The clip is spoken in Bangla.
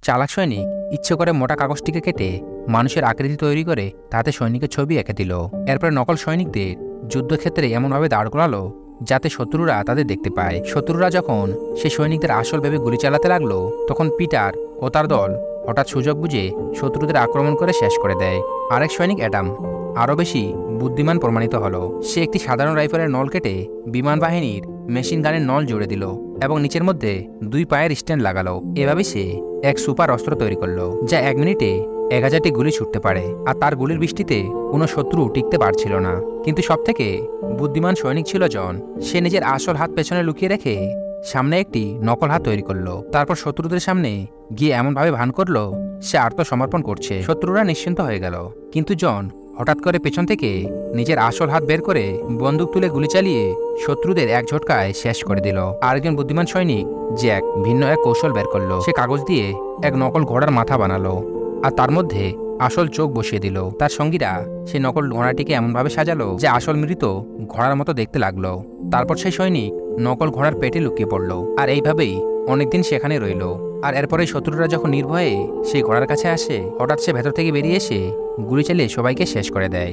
চালাক সৈনিক ইচ্ছে করে মোটা কাগজটিকে কেটে মানুষের আকৃতি তৈরি করে তাতে সৈনিকের ছবি এঁকে দিল। এরপরে নকল সৈনিকদের যুদ্ধক্ষেত্রে এমনভাবে দাঁড় করালো যাতে শত্রুরা তাদের দেখতে পায়। শত্রুরা যখন সেই সৈনিকদের আসল ভেবে গুলি চালাতে লাগলো, তখন পিটার ও তার দল হঠাৎ সুযোগ বুঝে শত্রুদের আক্রমণ করে শেষ করে দেয়। আরেক সৈনিক অ্যাডাম আরও বেশি বুদ্ধিমান প্রমাণিত হলো। সে একটি সাধারণ রাইফেলের নল কেটে বিমান বাহিনীর মেশিন গানের নল জুড়ে দিল এবং নিচের মধ্যে 2 পায়ের স্ট্যান্ড লাগালো। এভাবে সে এক সুপার অস্ত্র তৈরি করলো যা 1 মিনিটে 1000টি গুলি ছুটতে পারে, আর তার গুলির বৃষ্টিতে কোনো শত্রু টিকতে পারছিল না। কিন্তু সবথেকে বুদ্ধিমান সৈনিক ছিল জন। সে নিজের আসল হাত পেছনে লুকিয়ে রেখে সামনে একটি নকল হাত তৈরি করলো। তারপর শত্রুদের সামনে গিয়ে এমনভাবে ভান করলো সে আত্মসমর্পণ করছে। শত্রুরা নিশ্চিন্ত হয়ে গেল, কিন্তু জন হঠাৎ করে পেছন থেকে নিজের আসল হাত বের করে বন্দুক তুলে গুলি চালিয়ে শত্রুদের এক ঝটকায় শেষ করে দিল। আরেকজন বুদ্ধিমান সৈনিক জ্যাক ভিন্ন এক কৌশল বের করলো। সে কাগজ দিয়ে এক নকল ঘোড়ার মাথা বানালো আর তার মধ্যে আসল চোখ বসিয়ে দিল। তার সঙ্গীরা সেই নকল ঘোড়াটিকে এমনভাবে সাজালো যে আসল মৃত ঘোড়ার মতো দেখতে লাগলো। তারপর সেই সৈনিক নকল ঘোড়ার পেটে লুকিয়ে পড়ল, আর এইভাবেই অনেকদিন সেখানে রইল। আর এরপরে শত্রুরা যখন নির্ভয়ে সেই ঘোড়ার কাছে আসে, হঠাৎ সে ভেতর থেকে বেরিয়ে এসে গুলি চালিয়ে সবাইকে শেষ করে দেয়।